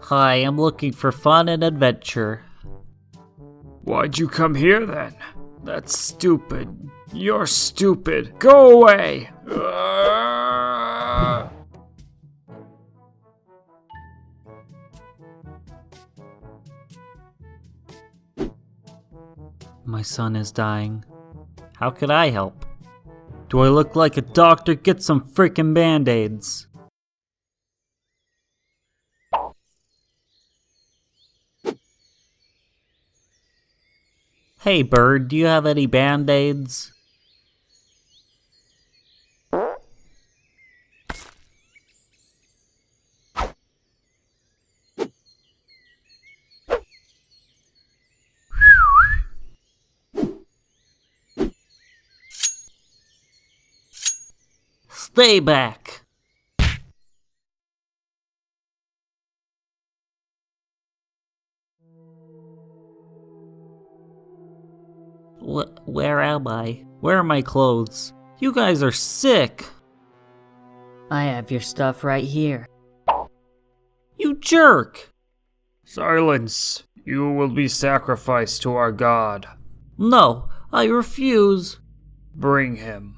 Hi, I'm looking for fun and adventure. Why'd you come here then? That's stupid. You're stupid. Go away! My son is dying. How could I help? Do I look like a doctor? Get some freaking band-aids. Hey bird, do you have any band-aids? Stay back! Where am I? Where are my clothes? You guys are sick! I have your stuff right here. You jerk! Silence! You will be sacrificed to our god. No, I refuse. Bring him.